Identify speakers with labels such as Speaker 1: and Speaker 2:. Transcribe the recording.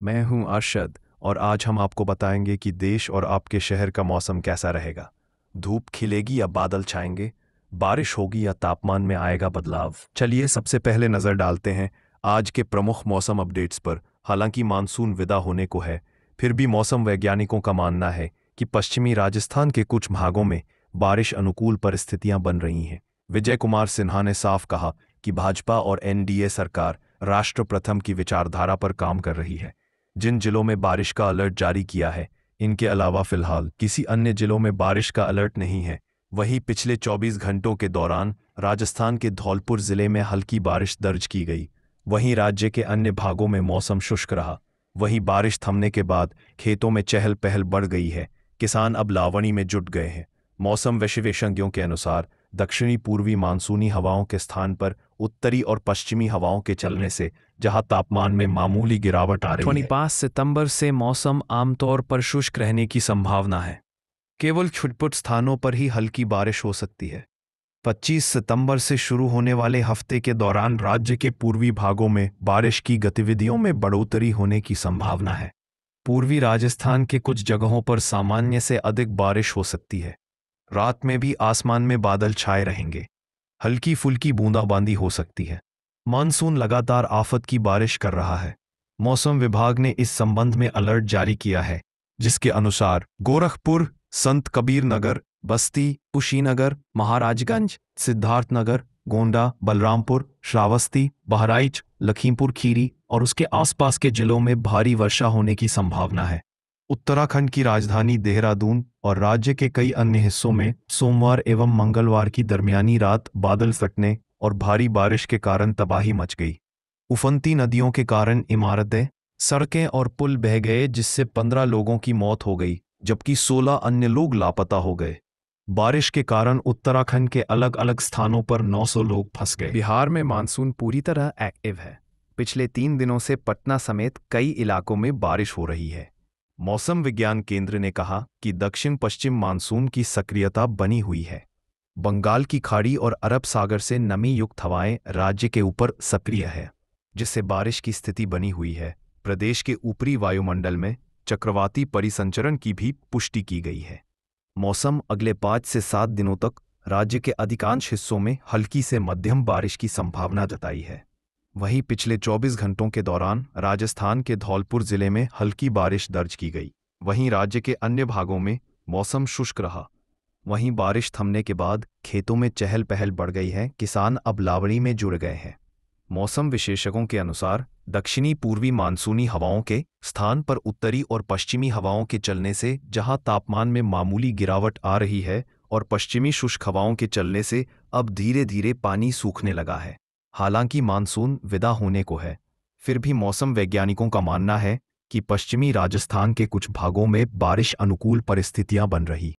Speaker 1: मैं हूं अरशद और आज हम आपको बताएंगे कि देश और आपके शहर का मौसम कैसा रहेगा। धूप खिलेगी या बादल छाएंगे, बारिश होगी या तापमान में आएगा बदलाव। चलिए सबसे पहले नज़र डालते हैं आज के प्रमुख मौसम अपडेट्स पर। हालांकि मानसून विदा होने को है, फिर भी मौसम वैज्ञानिकों का मानना है कि पश्चिमी राजस्थान के कुछ भागों में बारिश अनुकूल परिस्थितियां बन रही हैं। विजय कुमार सिन्हा ने साफ कहा कि भाजपा और एनडीए सरकार राष्ट्र प्रथम की विचारधारा पर काम कर रही है। जिन जिलों में बारिश का अलर्ट जारी किया है, इनके अलावा फिलहाल किसी अन्य जिलों में बारिश का अलर्ट नहीं है। वहीं पिछले 24 घंटों के दौरान राजस्थान के धौलपुर जिले में हल्की बारिश दर्ज की गई। वहीं राज्य के अन्य भागों में मौसम शुष्क रहा। वहीं बारिश थमने के बाद खेतों में चहल पहल बढ़ गई है। किसान अब लावणी में जुट गए हैं। मौसम विशेषज्ञों के अनुसार दक्षिणी पूर्वी मानसूनी हवाओं के स्थान पर उत्तरी और पश्चिमी हवाओं के चलने से जहां तापमान में मामूली गिरावट आ रही है। 25 सितंबर से मौसम आमतौर पर शुष्क रहने की संभावना है। केवल छुटपुट स्थानों पर ही हल्की बारिश हो सकती है। 25 सितंबर से शुरू होने वाले हफ्ते के दौरान राज्य के पूर्वी भागों में बारिश की गतिविधियों में बढ़ोतरी होने की संभावना है। पूर्वी राजस्थान के कुछ जगहों पर सामान्य से अधिक बारिश हो सकती है। रात में भी आसमान में बादल छाए रहेंगे। हल्की फुल्की बूंदाबांदी हो सकती है। मानसून लगातार आफत की बारिश कर रहा है। मौसम विभाग ने इस संबंध में अलर्ट जारी किया है, जिसके अनुसार गोरखपुर, संत कबीर नगर, बस्ती, कुशीनगर, महाराजगंज, सिद्धार्थनगर, गोंडा, बलरामपुर, श्रावस्ती, बहराइच, लखीमपुर खीरी और उसके आसपास के जिलों में भारी वर्षा होने की संभावना है। उत्तराखंड की राजधानी देहरादून और राज्य के कई अन्य हिस्सों में सोमवार एवं मंगलवार की दरमियानी रात बादल फटने और भारी बारिश के कारण तबाही मच गई। उफनती नदियों के कारण इमारतें, सड़कें और पुल बह गए, जिससे 15 लोगों की मौत हो गई, जबकि 16 अन्य लोग लापता हो गए। बारिश के कारण उत्तराखंड के अलग अलग स्थानों पर 900 लोग फंस गए। बिहार में मानसून पूरी तरह एक्टिव है। पिछले 3 दिनों से पटना समेत कई इलाकों में बारिश हो रही है। मौसम विज्ञान केंद्र ने कहा कि दक्षिण पश्चिम मानसून की सक्रियता बनी हुई है। बंगाल की खाड़ी और अरब सागर से नमी युक्त हवाएं राज्य के ऊपर सक्रिय है, जिससे बारिश की स्थिति बनी हुई है। प्रदेश के ऊपरी वायुमंडल में चक्रवाती परिसंचरण की भी पुष्टि की गई है। मौसम अगले 5 से 7 दिनों तक राज्य के अधिकांश हिस्सों में हल्की से मध्यम बारिश की संभावना जताई है। वहीं पिछले 24 घंटों के दौरान राजस्थान के धौलपुर जिले में हल्की बारिश दर्ज की गई। वहीं राज्य के अन्य भागों में मौसम शुष्क रहा। वहीं बारिश थमने के बाद खेतों में चहल पहल बढ़ गई है। किसान अब लावणी में जुड़ गए हैं। मौसम विशेषज्ञों के अनुसार दक्षिणी पूर्वी मानसूनी हवाओं के स्थान पर उत्तरी और पश्चिमी हवाओं के चलने से जहां तापमान में मामूली गिरावट आ रही है और पश्चिमी शुष्क हवाओं के चलने से अब धीरे धीरे पानी सूखने लगा है। हालांकि मानसून विदा होने को है, फिर भी मौसम वैज्ञानिकों का मानना है कि पश्चिमी राजस्थान के कुछ भागों में बारिश अनुकूल परिस्थितियां बन रही